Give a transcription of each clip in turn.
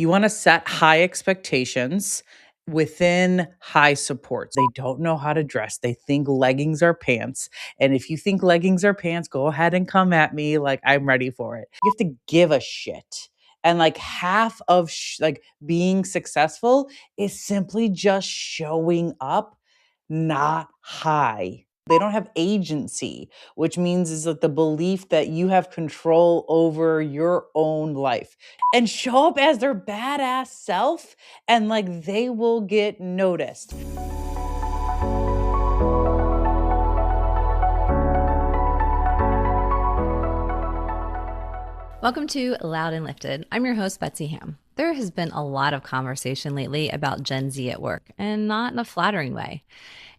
You want to set high expectations within high supports. They don't know how to dress. They think leggings are pants. And if you think leggings are pants, go ahead and come at me. Like, I'm ready for it. You have to give a shit. And like half of like being successful is simply just showing up not high. They don't have agency, which means is that the belief that you have control over your own life, and show up as their badass self, and like they will get noticed. Welcome to Loud and Lifted. I'm your host, Betsy Ham. There has been a lot of conversation lately about Gen Z at work, and not in a flattering way.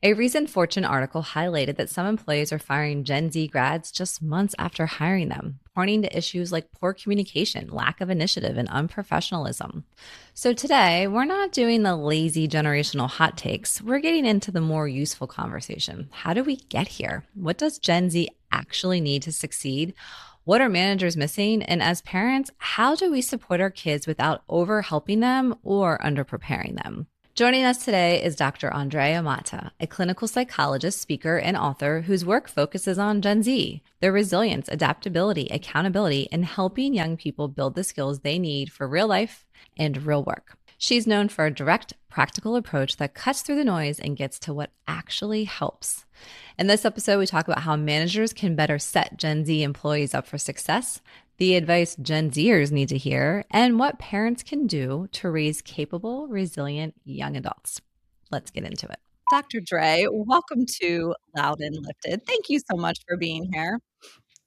A recent Fortune article highlighted that some employees are firing Gen Z grads just months after hiring them, pointing to issues like poor communication, lack of initiative, and unprofessionalism. So today, we're not doing the lazy generational hot takes. We're getting into the more useful conversation. How do we get here? What does Gen Z actually need to succeed? What are managers missing? And as parents, how do we support our kids without over helping them or under preparing them? Joining us today is Dr. Andrea Mata, a clinical psychologist, speaker, and author whose work focuses on Gen Z, their resilience, adaptability, accountability, and helping young people build the skills they need for real life and real work. She's known for a direct, practical approach that cuts through the noise and gets to what actually helps. In this episode, we talk about how managers can better set Gen Z employees up for success, the advice Gen Zers need to hear, and what parents can do to raise capable, resilient young adults. Let's get into it. Dr. Dre, welcome to Loud and Lifted. Thank you so much for being here.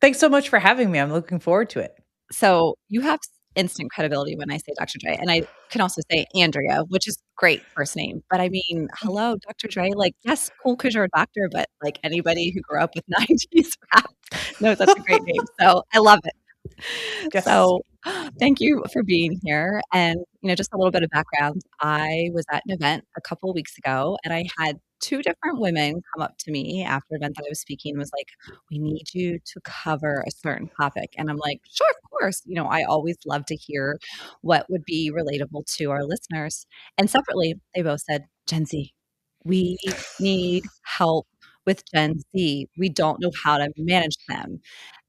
Thanks so much for having me. I'm looking forward to it. So you have instant credibility when I say Dr. Dre, and I can also say Andrea, which is great first name. But I mean, hello, Dr. Dre. Like, yes, cool because you're a doctor, but like anybody who grew up with 90s rap knows that's a great name. So I love it. Yes. So thank you for being here. And, just a little bit of background. I was at an event a couple of weeks ago, and I had two different women come up to me after an event that I was speaking and was like, we need you to cover a certain topic. And I'm like, sure, of course. I always love to hear what would be relatable to our listeners. And separately, they both said, Gen Z, we need help with Gen Z. We don't know how to manage them.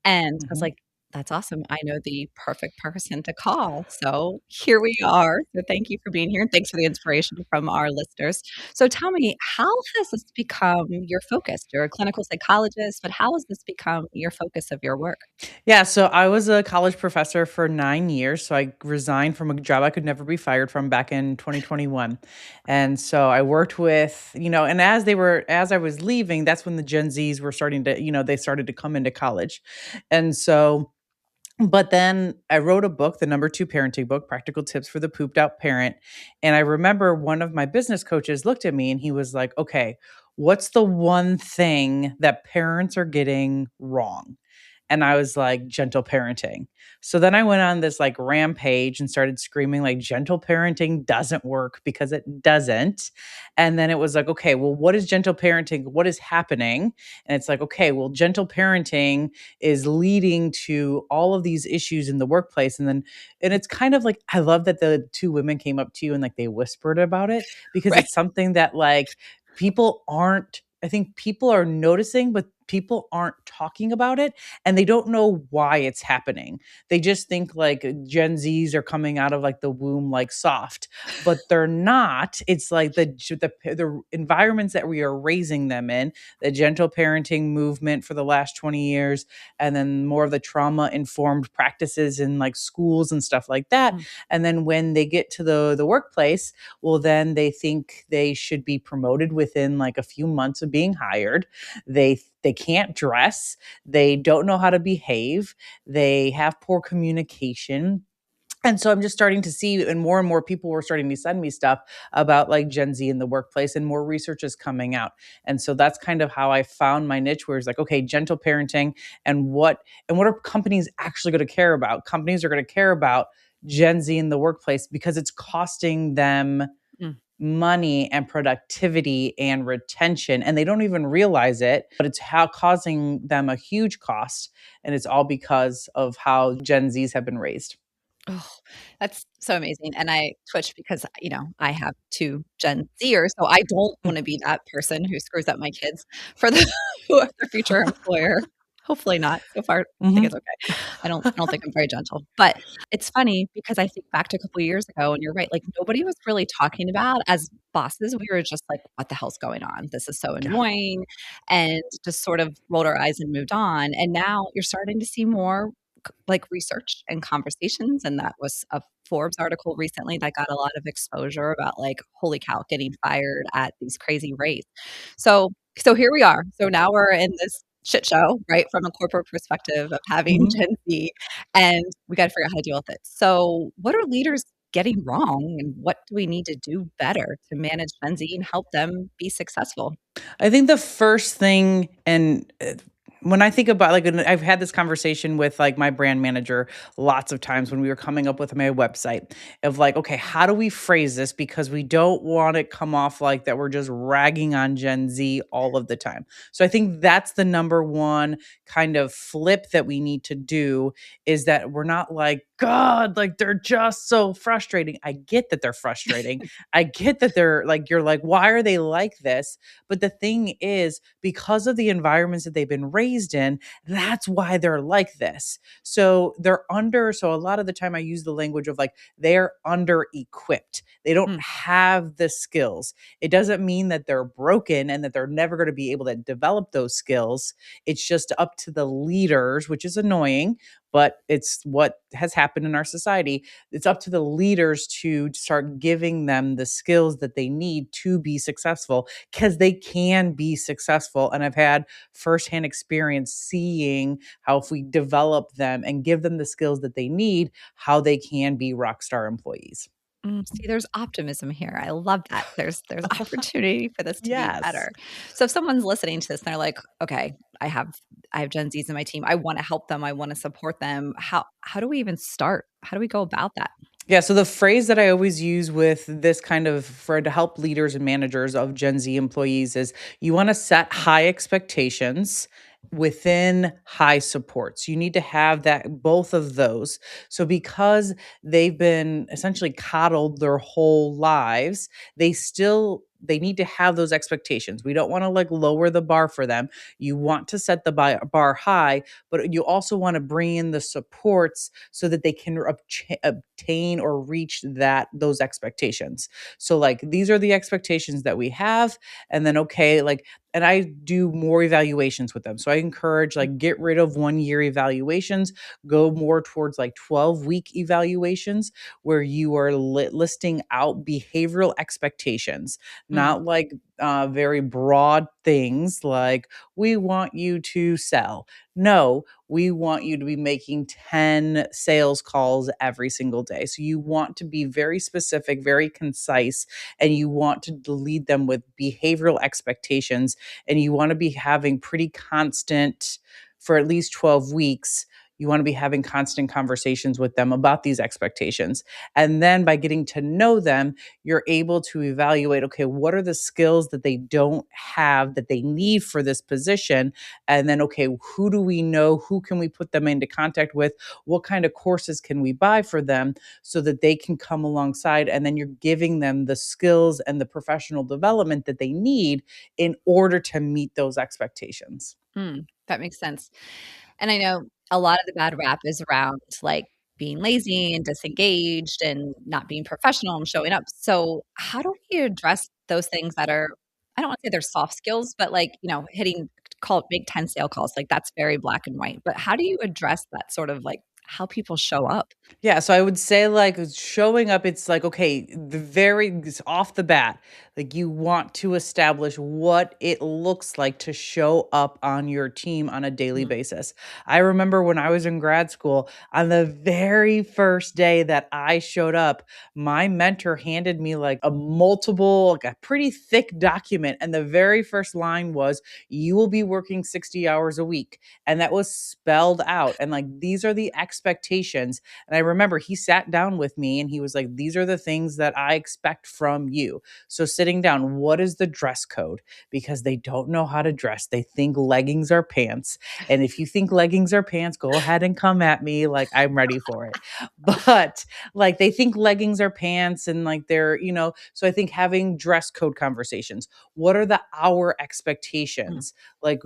And I was like, that's awesome. I know the perfect person to call. So here we are. So thank you for being here. And thanks for the inspiration from our listeners. So tell me, how has this become your focus? You're a clinical psychologist, but how has this become your focus of your work? Yeah, so I was a college professor for 9 years. So I resigned from a job I could never be fired from back in 2021. And so I worked with, and as I was leaving, that's when the Gen Zs were starting to, they started to come into college. And so but then I wrote a book, the #2 parenting book, Practical Tips for the Pooped Out Parent. And I remember one of my business coaches looked at me and he was like, okay, what's the one thing that parents are getting wrong? And I was like, gentle parenting. So then I went on this like rampage and started screaming like gentle parenting doesn't work because it doesn't. And then it was like, okay, well, what is gentle parenting? What is happening? And it's like, okay, well, gentle parenting is leading to all of these issues in the workplace. And it's kind of like, I love that the two women came up to you and like they whispered about it because Right. it's something that like I think people are noticing, but people aren't talking about it and they don't know why it's happening. They just think like Gen Zs are coming out of like the womb like soft, but they're not. It's like the environments that we are raising them in, the gentle parenting movement for the last 20 years, and then more of the trauma informed practices in like schools and stuff like that. And then when they get to the workplace, well, then they think they should be promoted within like a few months of being hired. They can't dress. They don't know how to behave. They have poor communication. And so I'm just starting to see, and more people were starting to send me stuff about like Gen Z in the workplace, and more research is coming out. And so that's kind of how I found my niche, where it's like, okay, gentle parenting, and what are companies actually going to care about? Companies are going to care about Gen Z in the workplace because it's costing them money and productivity and retention, and they don't even realize it, but it's causing them a huge cost, and it's all because of how Gen Zs have been raised. Oh, that's so amazing, and I twitch because, I have 2 Gen Zers, so I don't wanna be that person who screws up my kids for the for their future employer. Hopefully not. So far, I think Mhm. it's okay. I don't think I'm very gentle, but it's funny because I think back to a couple of years ago, and you're right, like, nobody was really talking about as bosses, we were just like, "What the hell's going on? This is so Yeah. annoying," and just sort of rolled our eyes and moved on, and now you're starting to see more like research and conversations. And that was a Forbes article recently that got a lot of exposure about like, holy cow, getting fired at these crazy rates. So here we are. So now we're in this shit show, right? From a corporate perspective of having Mhm. Gen Z, and we got to figure out how to deal with it. So what are leaders getting wrong, and what do we need to do better to manage Gen Z and help them be successful? I think the first thing, and when I think about like, and I've had this conversation with like my brand manager lots of times when we were coming up with my website of like, okay, how do we phrase this? Because we don't want it come off like that we're just ragging on Gen Z all of the time. So I think that's the number one kind of flip that we need to do, is that we're not like, God, like they're just so frustrating. I get that they're frustrating. I get that they're like, you're like, why are they like this? But the thing is, because of the environments that they've been raised in, that's why they're like this. So a lot of the time I use the language of like, they're under equipped. They don't Mm, have the skills. It doesn't mean that they're broken and that they're never going to be able to develop those skills. It's just up to the leaders, which is annoying, but it's what has happened in our society. It's up to the leaders to start giving them the skills that they need to be successful, because they can be successful. And I've had firsthand experience seeing how, if we develop them and give them the skills that they need, how they can be rock star employees. see, there's optimism here. I love that. There's opportunity for this to be Yes. better. So if someone's listening to this and they're like, "Okay, I have Gen Zs in my team. I wanna help them. I wanna support them." How do we even start? How do we go about that? Yeah, so the phrase that I always use with this kind of, for to help leaders and managers of Gen Z employees, is you want to set high expectations within high supports. You need to have that, both of those. So because they've been essentially coddled their whole lives, they need to have those expectations. We don't want to like lower the bar for them. You want to set the bar high, but you also want to bring in the supports so that they can obtain or reach those expectations. So like, these are the expectations that we have, and then okay, like, and I do more evaluations with them. So I encourage like, get rid of 1 year evaluations, go more towards like 12-week evaluations, where you are listing out behavioral expectations, Mm, not like very broad things like, we want you to sell. No, we want you to be making 10 sales calls every single day. So you want to be very specific, very concise, and you want to lead them with behavioral expectations. And you want to be having pretty constant, for at least 12 weeks. You want to be having constant conversations with them about these expectations. And then by getting to know them, you're able to evaluate, okay, what are the skills that they don't have that they need for this position? And then, okay, who do we know? Who can we put them into contact with? What kind of courses can we buy for them so that they can come alongside? And then you're giving them the skills and the professional development that they need in order to meet those expectations. that makes sense. And I know a lot of the bad rap is around, like, being lazy and disengaged and not being professional and showing up. So, how do we address those things that are, I don't wanna say they're soft skills, but, like, hitting call make 10 sale calls, like, that's very black and white. But how do you address that sort of, like, how people show up? Yeah, so I would say like showing up, it's like, okay, off the bat, like you want to establish what it looks like to show up on your team on a daily Mm, basis. I remember when I was in grad school, on the very first day that I showed up, my mentor handed me like like a pretty thick document. And the very first line was, you will be working 60 hours a week. And that was spelled out. And like, these are the expectations. And I remember he sat down with me and he was like, these are the things that I expect from you. So sit sitting down, what is the dress code? Because they don't know how to dress. They think leggings are pants. And if you think leggings are pants, go ahead and come at me. Like, I'm ready for it. But like, they think leggings are pants and like they're, so I think having dress code conversations. What are the hour Mm, expectations? Like,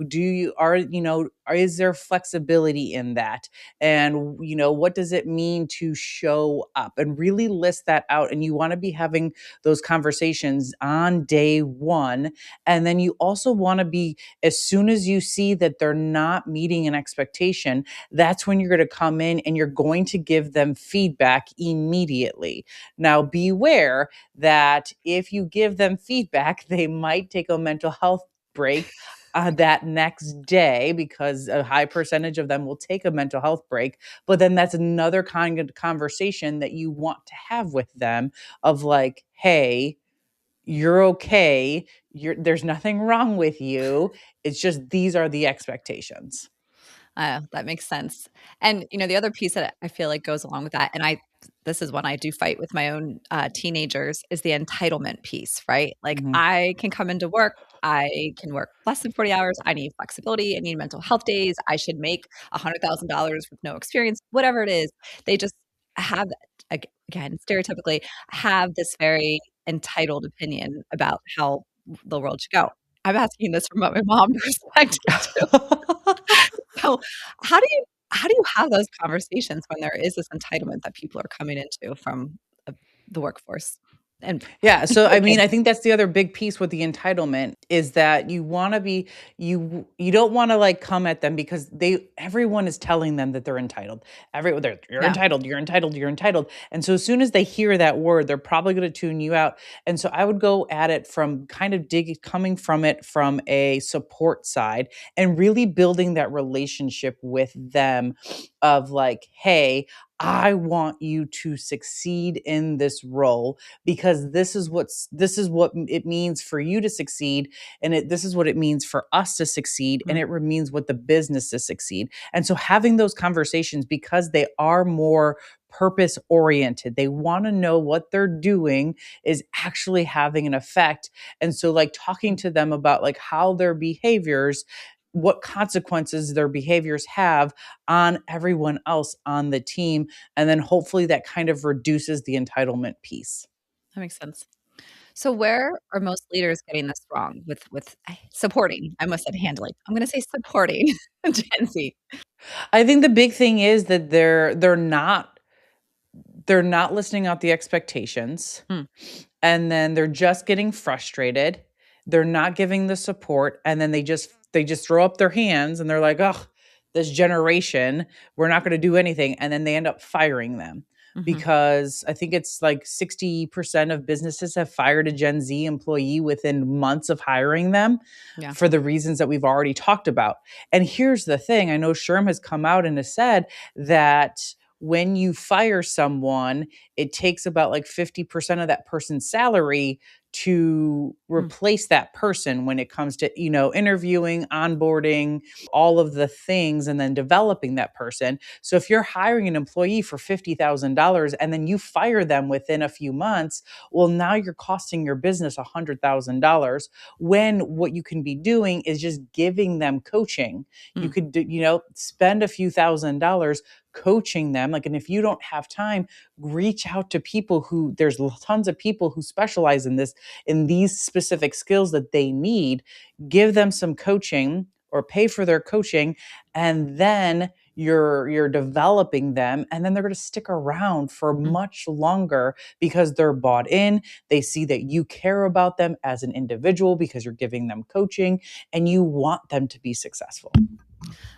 is there flexibility in that? And, what does it mean to show up and really list that out? And you want to be having those conversations on day one. And then you also want to be, as soon as you see that they're not meeting an expectation, that's when you're going to come in and you're going to give them feedback immediately. Now, beware that if you give them feedback, they might take a mental health break that next day, because a high percentage of them will take a mental health break. But then that's another kind of conversation that you want to have with them of like, hey, you're okay. There's nothing wrong with you. It's just these are the expectations. that makes sense. And, the other piece that I feel like goes along with that, and this is one I do fight with my own teenagers, is the entitlement piece, right? Like, Mhm. I can come into work, I can work less than 40 hours. I need flexibility. I need mental health days. I should make $100,000 with no experience, whatever it is. They just have, again, stereotypically, have this very entitled opinion about how the world should go. I'm asking this from my mom perspective too. So, how do you have those conversations when there is this entitlement that people are coming into from, uh, the workforce and Yeah, so I mean, kids? I think that's the other big piece with the entitlement is that you want to be you don't want to like come at them because everyone is telling them that they're entitled. You're Yeah. entitled, you're entitled, you're entitled. And so as soon as they hear that word, they're probably going to tune you out. And so I would go at it from kind of coming from it from a support side and really building that relationship with them of like, hey, I want you to succeed in this role because this is what it means for you to succeed, and this is what it means for us to succeed, and Mm, means what the business to succeed. And so having those conversations, because they are more purpose oriented, they want to know what they're doing is actually having an effect. And so like talking mm, to them about like how their behaviors, what consequences their behaviors have on everyone else on the team, and then hopefully that kind of reduces the entitlement piece. that makes sense. So where are most leaders getting this wrong with supporting? I almost said handling. I'm gonna say supporting Gen Z. I think the big thing is that they're not listening out the expectations, Mm, and then they're just getting frustrated. They're not giving the support, and then they just throw up their hands and they're like, "Oh, this generation, we're not going to do anything." And then they end up firing them mhm. because I think it's like 60% of businesses have fired a Gen Z employee within months of hiring them Yeah. for the reasons that we've already talked about. And here's the thing, I know Sherm has come out and has said that when you fire someone, it takes about like 50% of that person's salary to Mm, replace that person when it comes to, interviewing, onboarding, all of the things, and then developing that person. So if you're hiring an employee for $50,000 and then you fire them within a few months, well, now you're costing your business $100,000 when what you can be doing is just giving them coaching. You mm, could, spend a few $1,000s coaching them. Like, and if you don't have time, reach out to people there's tons of people who specialize in this, in these specific skills that they need. Give them some coaching or pay for their coaching, and then you're developing them, and then they're going to stick around for mm. much longer because they're bought in. They see that you care about them as an individual because you're giving them coaching and you want them to be successful.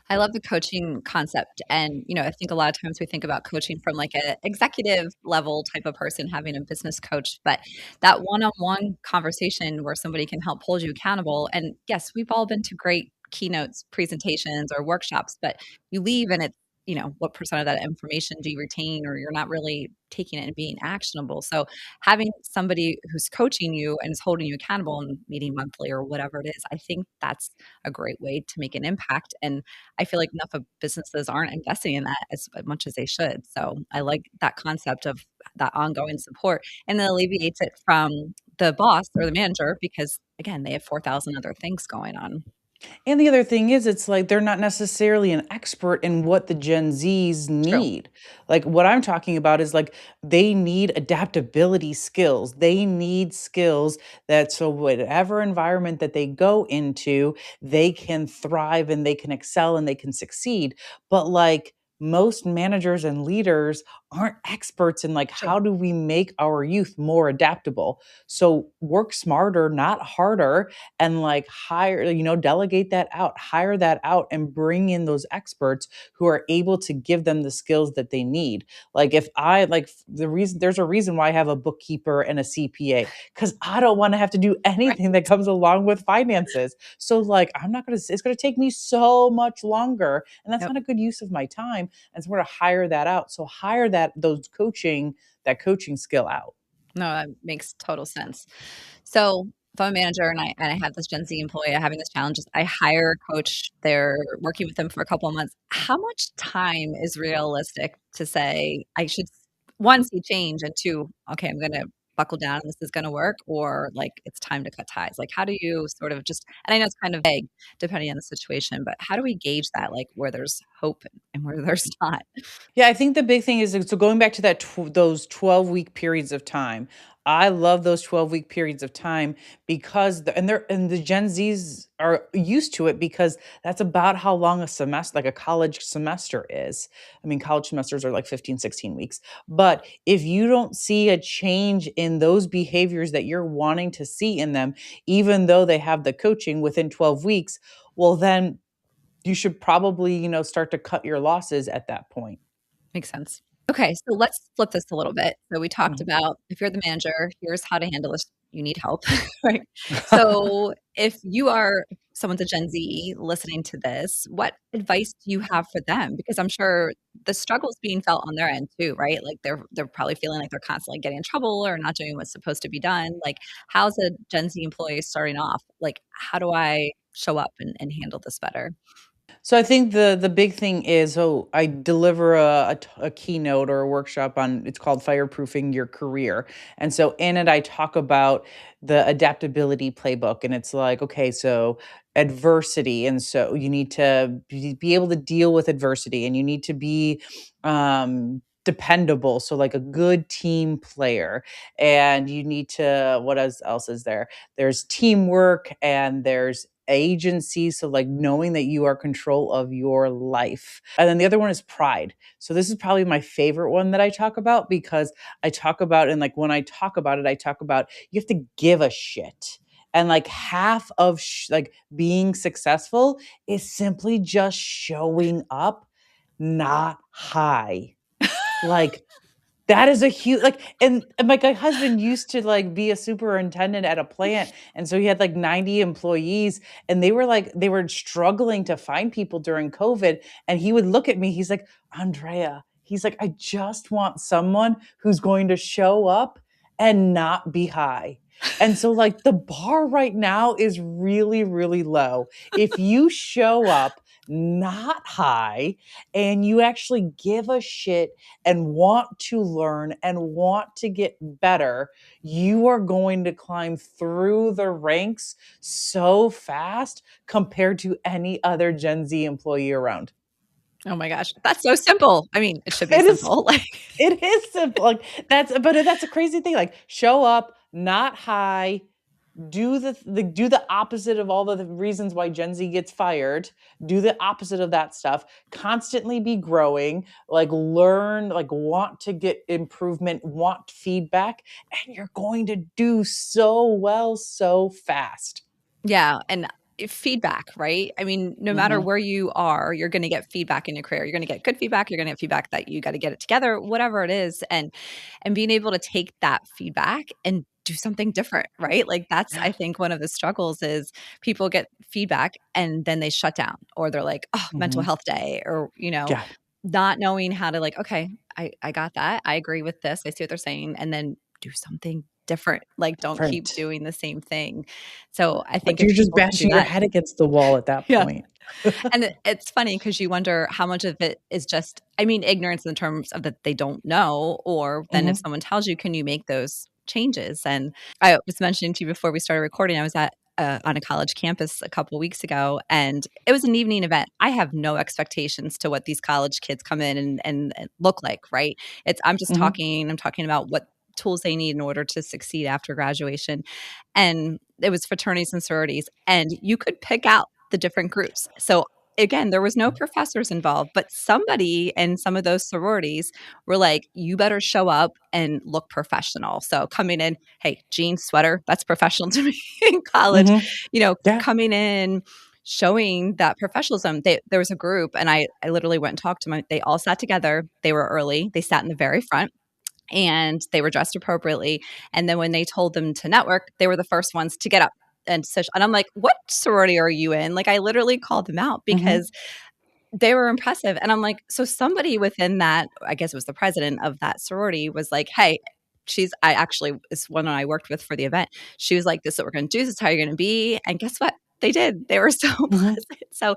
I love the coaching concept. And, I think a lot of times we think about coaching from like a executive level type of person having a business coach, but that one-on-one conversation where somebody can help hold you accountable. And yes, we've all been to great keynotes, presentations, or workshops, but you leave and it's what percent of that information do you retain, or you're not really taking it and being actionable. So having somebody who's coaching you and is holding you accountable and meeting monthly or whatever it is, I think that's a great way to make an impact. And I feel like enough of businesses aren't investing in that as much as they should. So I like that concept of that ongoing support, and it alleviates it from the boss or the manager because again, they have 4,000 other things going on. And the other thing is, it's like they're not necessarily an expert in what the Gen Zs True. need. Like, what I'm talking about is like they need adaptability skills. They need skills that so whatever environment that they go into, they can thrive and they can excel and they can succeed. But like most managers and leaders aren't experts in like True. how do we make our youth more adaptable. So work smarter, not harder, and like hire, delegate that out, hire that out, and bring in those experts who are able to give them the skills that they need. Like if I like the reason there's a reason why I have a bookkeeper and a CPA, because I don't want to have to do Right. anything that comes along with finances. So like I'm not gonna it's gonna take me so much longer, and that's Yep. not a good use of my time. And so we're gonna hire that out. So hire that coaching skill out. No, that makes total sense. So if I'm a manager and I have this Gen Z employee having this challenges, I hire a coach. They're working with them for a couple of months. How much time is realistic to say I should one see change and two, okay, I'm going to buckle down and this is going to work, or like it's time to cut ties? Like, how do you sort of just? And I know it's kind of vague depending on the situation, but how do we gauge that, like where there's hope and where there's not? Yeah, I think the big thing is so going back to those 12-week periods of time. I love those 12-week periods of time because the Gen Zs are used to it because that's about how long a semester, like a college semester is. I mean, college semesters are like 15, 16 weeks. But if you don't see a change in those behaviors that you're wanting to see in them, even though they have the coaching within 12 weeks, well then you should probably, start to cut your losses at that point. Makes sense. Okay, so let's flip this a little bit. So we talked Mhm. about if you're the manager, here's how to handle this. You need help, right? So if you are someone's a Gen Z listening to this, what advice do you have for them? Because I'm sure the struggle's being felt on their end too, right? Like they're probably feeling like they're constantly getting in trouble or not doing what's supposed to be done. Like, how's a Gen Z employee starting off? Like, how do I show up and handle this better? So I think the big thing is, I deliver a keynote or a workshop on, it's called Fireproofing Your Career. And so in it I talk about the adaptability playbook, and it's like, okay, so adversity, and so you need to be able to deal with adversity, and you need to be dependable, so like a good team player, and you need to, what else is there? There's teamwork and there's agency, so like knowing that you are control of your life. And then the other one is pride. So this is probably my favorite one that I talk about, because I talk about, and like when I talk about it, I talk about you have to give a shit. And like half of like being successful is simply just showing up not high. Like that is a huge, like, and like my husband used to like be a superintendent at a plant, and so he had like 90 employees, and they were struggling to find people during COVID, and he would look at me, he's like, "Andrea," he's like, "I just want someone who's going to show up and not be high." And so like the bar right now is really, really low. If you show up not high and you actually give a shit and want to learn and want to get better, you are going to climb through the ranks so fast compared to any other Gen Z employee around. Oh my gosh, that's so simple. I mean, it should be It is simple. Like, it is simple. Like that's a crazy thing. Like show up not high, do the opposite of all the reasons why Gen Z gets fired. Do the opposite of that stuff. Constantly be growing, like learn, like want to get improvement, want feedback, and you're going to do so well so fast. yeah, and feedback, right? I mean, no matter Mhm. where you are, you're going to get feedback in your career. You're going to get good feedback. You're going to get feedback that you got to get it together, whatever it is, and being able to take that feedback and do something different, right? Like that's I think one of the struggles is people get feedback and then they shut down or they're like, oh, mental Mhm. health day or Yeah. not knowing how to like, okay, I got that. I agree with this. I see what they're saying. And then do something different. Like, don't keep Different. doing the same thing. So I think Like, if you're just people can do bashing your that, head against the wall at that yeah. point. And it's funny because you wonder how much of it is just, I mean, ignorance in terms of that they don't know, or then if Mhm, someone tells you, can you make those changes? And I was mentioning to you before we started recording, I was at on a college campus a couple weeks ago, and it was an evening event. I have no expectations to what these college kids come in and look like, right? I'm just mhm, I'm talking about what tools they need in order to succeed after graduation. And it was fraternities and sororities, and you could pick out the different groups. So again, there was no professors involved, but somebody in some of those sororities were like, you better show up and look professional. So coming in, hey, jeans, sweater, that's professional to me in college. mhm. Yeah. Coming in, showing that professionalism. There was a group, and I literally went and talked to them. They all sat together. They were early. They sat in the very front and they were dressed appropriately. And then when they told them to network, they were the first ones to get up. And I'm like, what sorority are you in? Like, I literally called them out Mhm, because they were impressive. And I'm like, so somebody within that, I guess it was the president of that sorority, was like, hey, I actually, is one I worked with for the event. She was like, this is what we're going to do. This is how you're going to be. And guess what? They did. They were so mhm. pleasant. So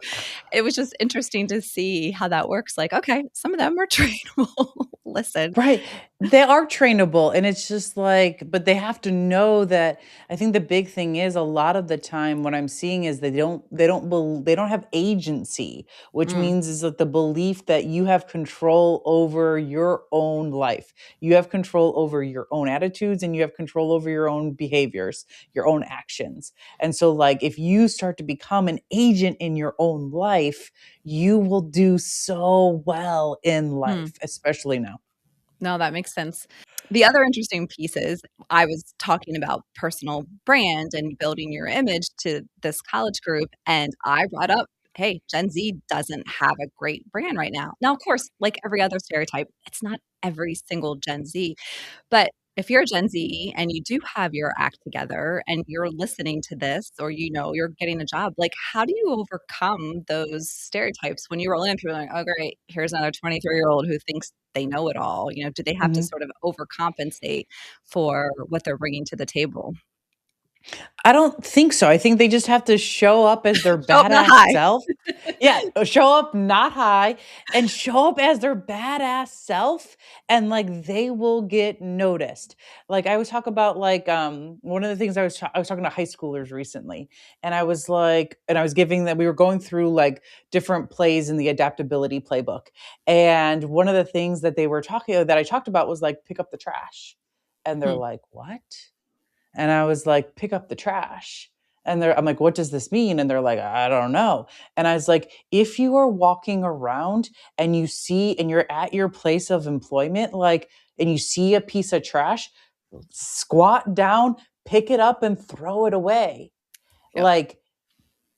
it was just interesting to see how that works. Like, okay, some of them are trainable. Listen. Right. They are trainable, and it's just like but they have to know that I think the big thing is a lot of the time what I'm seeing is they don't have agency, which Mm, means is that the belief that you have control over your own life. You have control over your own attitudes and you have control over your own behaviors, your own actions. And so like if you start to become an agent in your own life, you will do so well in mm. life, especially now. No, that makes sense. The other interesting piece is I was talking about personal brand and building your image to this college group, and I brought up, hey, Gen Z doesn't have a great brand right now. Now, of course, like every other stereotype, it's not every single Gen Z, but if you're a Gen Z and you do have your act together and you're listening to this or you're getting a job, like how do you overcome those stereotypes when you roll in? People are like, oh great, here's another 23-year-old who thinks they know it all. Do they have to Mhm. sort of overcompensate for what they're bringing to the table? I don't think so. I think they just have to show up as their Show up not badass high. self. Yeah, show up not high and show up as their badass self and like they will get noticed. Like I always talk about like one of the things I was talking to high schoolers recently and I was like and I was giving that we were going through like different plays in the adaptability playbook. And one of the things that they were talking that I talked about was like pick up the trash. And they're Hmm. like, "What?" And I was like, "Pick up the trash." I'm like, "What does this mean?" And they're like, "I don't know." And I was like, "If you are walking around and you see and you're at your place of employment, like, and you see a piece of trash, squat down, pick it up and throw it away." Yep. Like,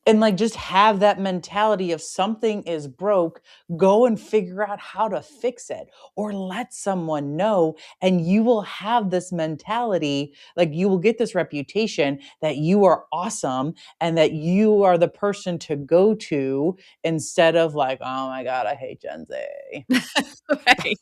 and like just have that mentality of something is broke, go and figure out how to fix it or let someone know. And you will have this mentality, like you will get this reputation that you are awesome and that you are the person to go to instead of like, oh my God, I hate Gen Z. Right.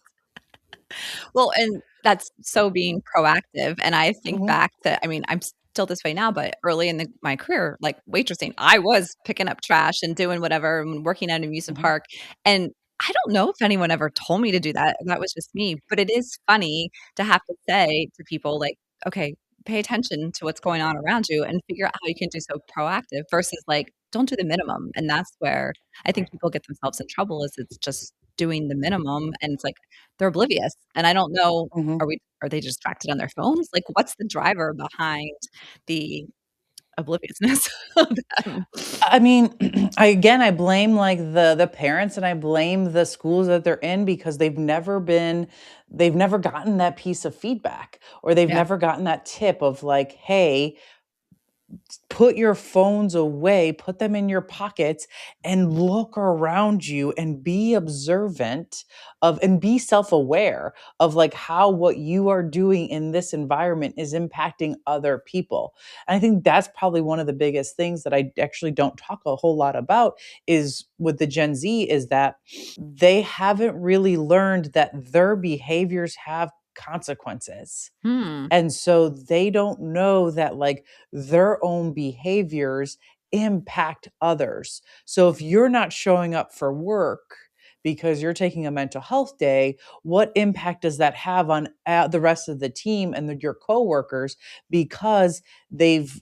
Well, and that's so being proactive, and I think Mhm, back to, I mean, I'm still this way now, but early in my career, like waitressing, I was picking up trash and doing whatever and working at an amusement mhm, park, and I don't know if anyone ever told me to do that, that was just me, but it is funny to have to say to people like, "Okay, pay attention to what's going on around you and figure out how you can do so proactive," versus like, "Don't do the minimum," and that's where I think right. people get themselves in trouble is it's just doing the minimum, and it's like, they're oblivious, and I don't know, Mhm. are they distracted on their phones? Like, what's the driver behind the obliviousness of them? I mean, I blame like the parents and I blame the schools that they're in because they've never gotten that piece of feedback or they've Yeah. never gotten that tip of like, hey, Put your phones away, put them in your pockets, and look around you and be observant of and be self-aware of like how what you are doing in this environment is impacting other people. And I think that's probably one of the biggest things that I actually don't talk a whole lot about is with the Gen Z is that they haven't really learned that their behaviors have consequences, Hmm. and so they don't know that like their own behaviors impact others. So if you're not showing up for work because you're taking a mental health day, what impact does that have on the rest of the team and your coworkers? Because they've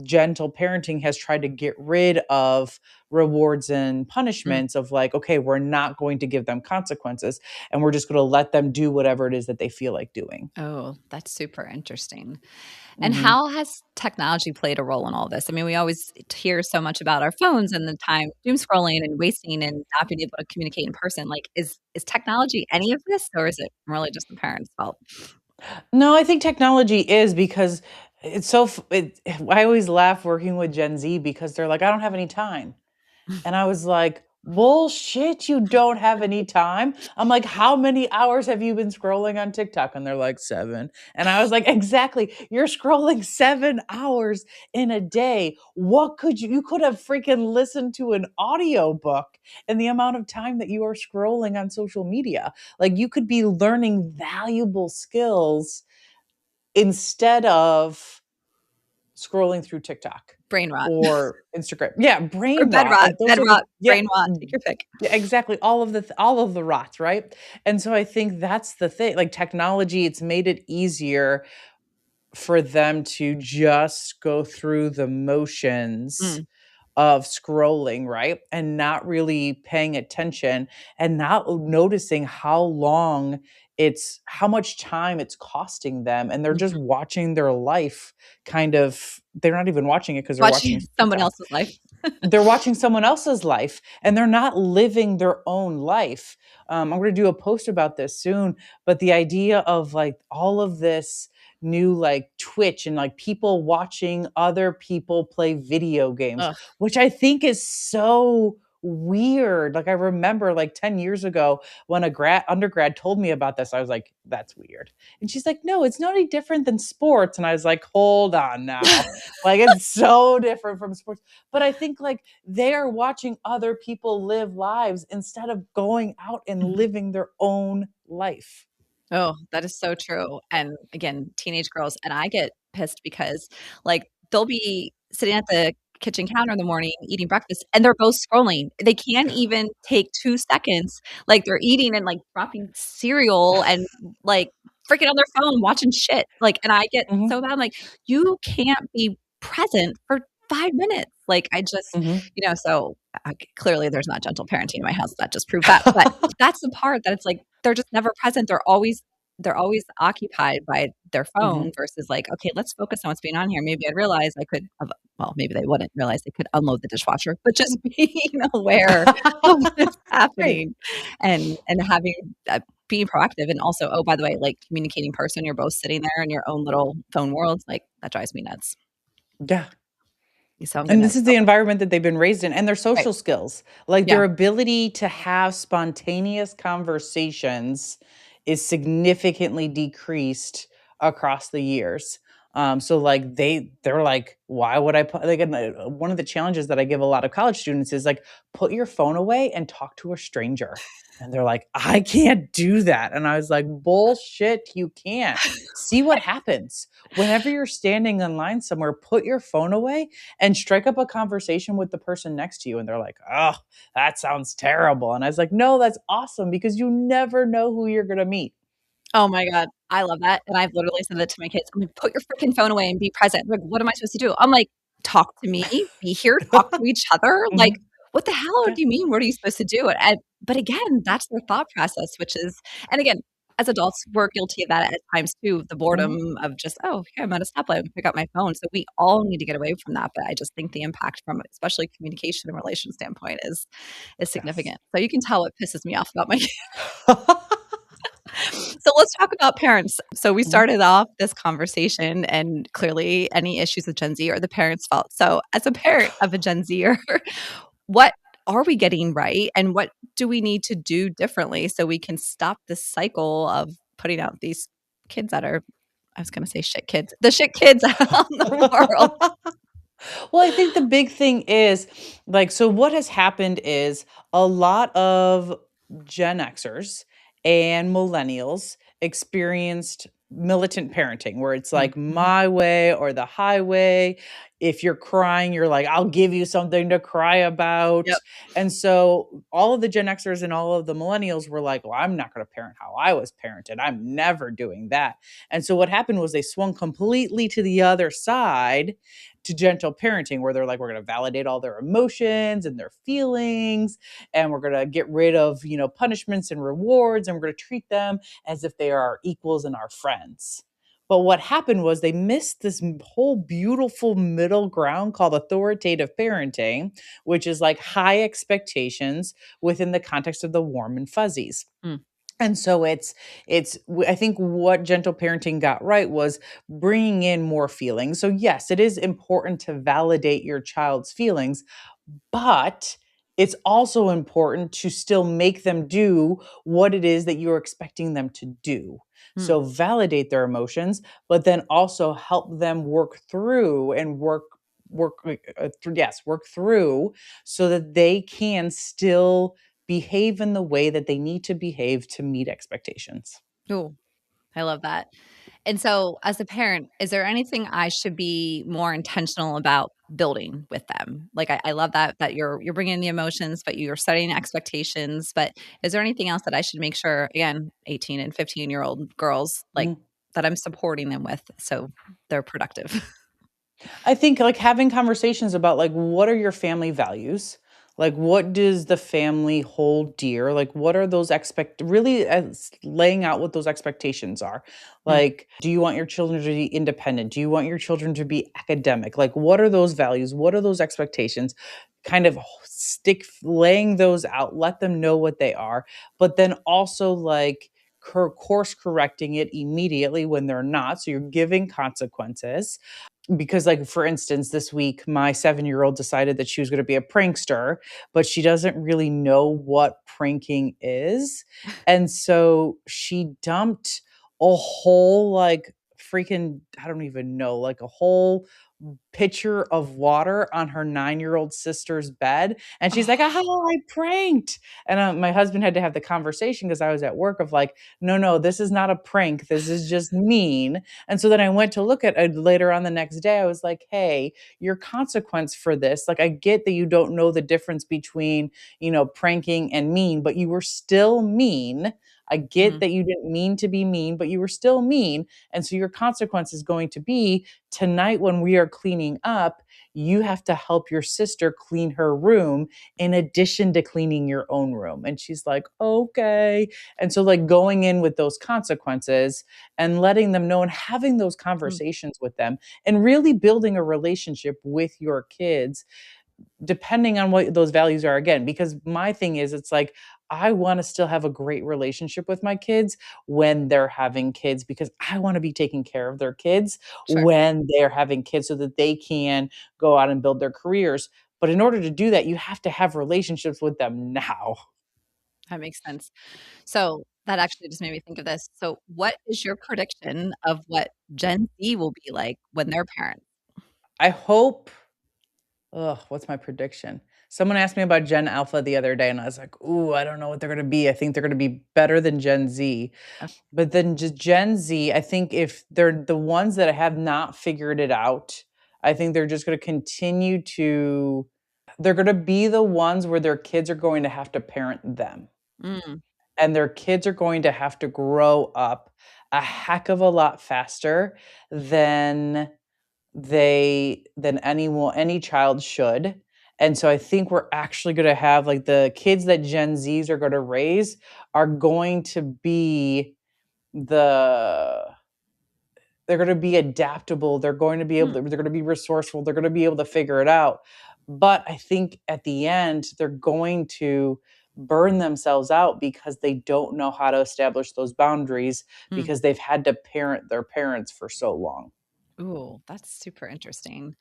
gentle parenting has tried to get rid of rewards and Mm. punishments of like, okay, we're not going to give them consequences and we're just going to let them do whatever it is that they feel like doing. Oh, that's super interesting. And Mhm. how has technology played a role in all this? I mean, we always hear so much about our phones and the time doom scrolling and wasting and not being able to communicate in person. Like, is technology any of this, or is it really just the parents' fault? No, I think technology is because it's so I always laugh working with Gen Z because they're like, "I don't have any time." And I was like, "Bullshit, you don't have any time?" I'm like, "How many hours have you been scrolling on TikTok?" And they're like, "7." And I was like, "Exactly. You're scrolling 7 hours in a day. What could you could have freaking listened to an audiobook in the amount of time that you are scrolling on social media. Like you could be learning valuable skills instead of scrolling through TikTok Brain rot or Instagram." Yeah, or brain rot. Like those bed are the rot, yeah, brain rot. Take your pick. yeah, exactly. All of the rots, right? And so I think that's the thing. Like technology, it's made it easier for them to just go through the motions Mm, of scrolling, right? And not really paying attention and not noticing how much time it's costing them. And they're just mhm. watching their life kind of, they're not even watching it because they're Watching watching someone TikTok. else's life. They're watching someone else's life and they're not living their own life. I'm going to do a post about this soon, but the idea of like all of this new like Twitch and like people watching other people play video games, Ugh. which I think is so weird. Like I remember like 10 years ago when a grad undergrad told me about this, I was like, that's weird. And she's like, no, it's not any different than sports. And I was like, hold on now. Like it's so different from sports. But I think like they are watching other people live lives instead of going out and Mhm. living their own life. Oh, that is so true. And again, teenage girls, and I get pissed because like they'll be sitting at the kitchen counter in the morning eating breakfast and they're both scrolling. They can't even take 2 seconds. Like they're eating and like dropping cereal and like freaking on their phone watching shit. Like, and I get so Mhm, mad. I'm like, you can't be present for 5 minutes. Like, I just, mhm. so clearly there's not gentle parenting in my house. That just proved that. But that's the part that it's like they're just never present. They're always occupied by their phone Mhm. versus like, okay, let's focus on what's being on here. Maybe I'd realize I could well, maybe they wouldn't realize they could unload the dishwasher, but just being aware of what's Right. happening and having being proactive and also, oh, by the way, like communicating person, you're both sitting there in your own little phone worlds, like that drives me nuts. Yeah. So I'm And gonna this is the environment that they've been raised in and their right. social skills. Like Yeah. their ability to have spontaneous conversations is significantly decreased across the years. So like they're like, why would I put like one of the challenges that I give a lot of college students is like, put your phone away and talk to a stranger. And they're like, I can't do that. And I was like, bullshit, you can't. See what happens. Whenever you're standing in line somewhere, put your phone away and strike up a conversation with the person next to you. And they're like, oh, that sounds terrible. And I was like, no, that's awesome because you never know who you're going to meet. Oh my god, I love that, and I've literally said that to my kids. I'm like, "Put your freaking phone away and be present." Like, "What am I supposed to do?" I'm like, "Talk to me, be here, talk to each other." Like, Mhm. "What the hell Yeah. do you mean? What are you supposed to do?" And but again, that's their thought process, which is and again, as adults, we're guilty of that at times too, the boredom Mhm. of just, "Oh, here, I'm at a stoplight, I pick up my phone." So we all need to get away from that, but I just think the impact from especially communication and relation standpoint is Yes. significant. So you can tell what pisses me off about my So let's talk about parents. So we Mhm. started off this conversation, and clearly, any issues with Gen Z are the parents' fault. So, as a parent of a Gen Zer, what are we getting right, and what do we need to do differently so we can stop this cycle of putting out these kids that are, I was going to say shit kids, the shit kids out in the world? Well, I think the big thing is like, so what has happened is a lot of Gen Xers and millennials experienced militant parenting where it's like Mhm. my way or the highway. If you're crying, you're like, I'll give you something to cry about. Yep. And so all of the Gen Xers and all of the millennials were like, well, I'm not going to parent how I was parented. I'm never doing that. And so what happened was they swung completely to the other side to gentle parenting where they're like, we're going to validate all their emotions and their feelings, and we're going to get rid of, punishments and rewards, and we're going to treat them as if they are our equals and our friends. But what happened was they missed this whole beautiful middle ground called authoritative parenting, which is like high expectations within the context of the warm and fuzzies. Mm. And so I think what gentle parenting got right was bringing in more feelings. So yes, it is important to validate your child's feelings, but it's also important to still make them do what it is that you're expecting them to do. Mm. So validate their emotions, but then also help them work through and work through so that they can still behave in the way that they need to behave to meet expectations. Ooh, I love that. And so, as a parent, is there anything I should be more intentional about building with them? Like, I love that you're bringing in the emotions, but you're setting expectations. But is there anything else that I should make sure, again, 18 and 15-year-old girls, like Mhm. that I'm supporting them with so they're productive? I think like having conversations about like what are your family values? Like what does the family hold dear? Like what are those really laying out what those expectations are? Mm. Like do you want your children to be independent? Do you want your children to be academic? Like what are those values? What are those expectations? Kind of stick laying those out, let them know what they are, but then also like course correcting it immediately when they're not. So you're giving consequences because like for instance this week my 7-year-old decided that she was going to be a prankster, but she doesn't really know what pranking is, and so she dumped a whole like freaking, I don't even know, like a whole pitcher of water on her 9-year-old sister's bed, and she's like, Oh, "Aha, I pranked." And, my husband had to have the conversation because I was at work of like, "No, no, this is not a prank, this is just mean." And so then I went to look at it later on the next day, I was like, "Hey, your consequence for this, like, I get that you don't know the difference between, pranking and mean, but you were still mean. I get mhm, that you didn't mean to be mean, but you were still mean, and so your consequence is going to be tonight when we are cleaning up, you have to help your sister clean her room in addition to cleaning your own room." And she's like, okay. And so, like, going in with those consequences and letting them know and having those mm, conversations with them and really building a relationship with your kids depending on what those values are again, because my thing is it's like I want to still have a great relationship with my kids when they're having kids because I want to be taking care of their kids sure. when they're having kids so that they can go out and build their careers. But in order to do that, you have to have relationships with them now. That makes sense. So that actually just made me think of this. So, what is your prediction of what Gen Z will be like when they're parents? I hope. What's my prediction? Someone asked me about Gen Alpha the other day, and I was like, "Ooh, I don't know what they're going to be. I think they're going to be better than Gen Z." But then just Gen Z, I think if they're the ones that have not figured it out, I think they're just gonna continue to they're gonna be the ones where their kids are going to have to parent them. Mm, And their kids are going to have to grow up a heck of a lot faster than any child should. And so I think we're actually gonna have like the kids that Gen Zs are gonna raise are going to be the they're gonna be adaptable, they're going to be able hmm, to they're gonna be resourceful, they're gonna be able to figure it out. But I think at the end, they're going to burn themselves out because they don't know how to establish those boundaries Mm. because they've had to parent their parents for so long. Ooh, that's super interesting.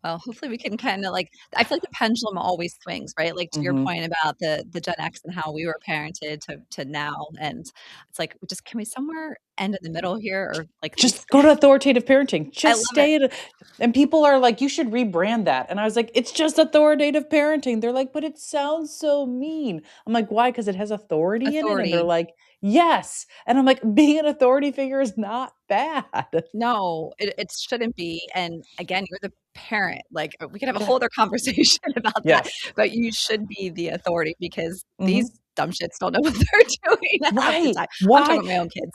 Well, hopefully we can kinda, like, I feel like the pendulum always swings, right? Like, to your Hmm. point about the Gen X and how we were parented to now, and it's like, just can we somewhere end in the middle here, or, like, at least Just go to authoritative parenting. I Just love it. stay at and people are like, "You should rebrand that." And I was like, "It's just authoritative parenting." They're like, "But it sounds so mean." I'm like, "Why? Because it has authority in it?" And they're Authority. like, "Yes." And I'm like, "Being an authority figure is not bad." No, it shouldn't be, and again, you're the parent, like, we could have a Yeah. whole other conversation about that, Yes. but you should be the authority because these Mhm. dumb shits don't know what they're doing half the Right. time. I'm talking Why? about my own kids.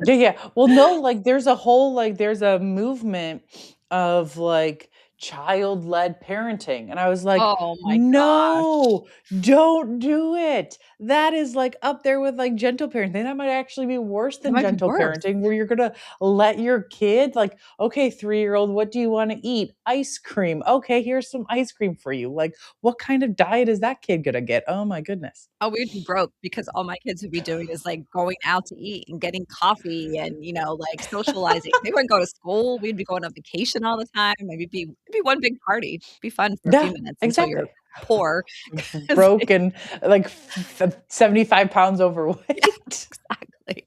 Yeah, yeah. Well, no, like there's a whole there's a movement of child-led parenting. And I was like, Oh my gosh. "No, don't do it." That is like up there with like gentle parenting. That might actually be worse It than might be gentle worse. parenting where you're gonna let your kid like, "Okay, 3-year-old, what do you want to eat? Ice cream. Okay, here's some ice cream for you." Like, what kind of diet is that kid gonna get? Oh my goodness. Oh, we'd be broke because all my kids would be doing is, like, going out to eat and getting coffee and, like, socializing. They wouldn't go to school, we'd be going on vacation all the time, and it'd be one big party. It'd be fun for a few Yeah, minutes until you're exactly. poor. 'Cause Broke and, 75 pounds overweight. exactly.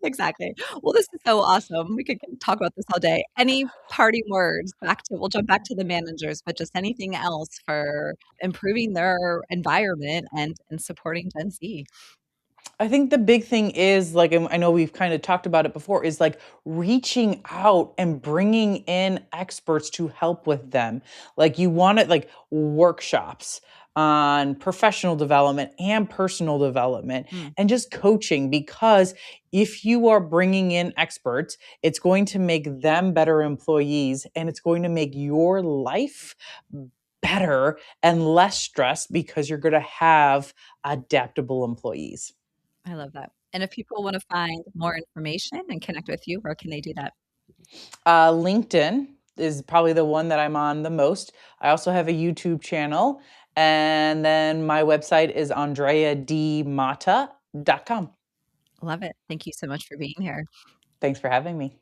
Exactly. Well, this is so awesome. We could talk about this all day. Any parting words back to we'll jump back to the managers, but just anything else for improving their environment and supporting Gen Z? I think the big thing is and I know we've kind of talked about it before, is reaching out and bringing in experts to help with them. Like you want it workshops on professional development and personal development Mm, and just coaching because if you are bringing in experts, it's going to make them better employees and it's going to make your life better and less stressed because you're going to have adaptable employees. I love that. And if people wanna find more information and connect with you, where can they do that? LinkedIn is probably the one that I'm on the most. I also have a YouTube channel. And then my website is andreadmata.com. Love it. Thank you so much for being here. Thanks for having me.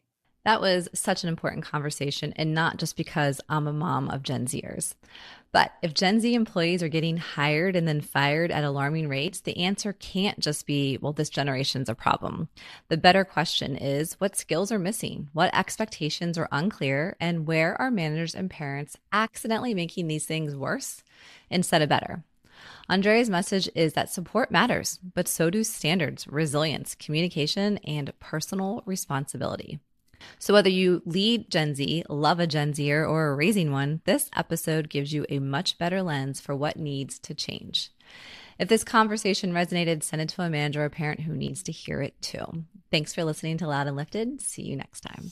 That was such an important conversation, and not just because I'm a mom of Gen Zers. But if Gen Z employees are getting hired and then fired at alarming rates, the answer can't just be, well, this generation's a problem. The better question is, what skills are missing? What expectations are unclear? And where are managers and parents accidentally making these things worse instead of better? Andrea's message is that support matters, but so do standards, resilience, communication, and personal responsibility. So, whether you lead Gen Z, love a Gen Zer, or are raising one, this episode gives you a much better lens for what needs to change. If this conversation resonated, send it to a manager or parent who needs to hear it too. Thanks for listening to Loud and Lifted. See you next time.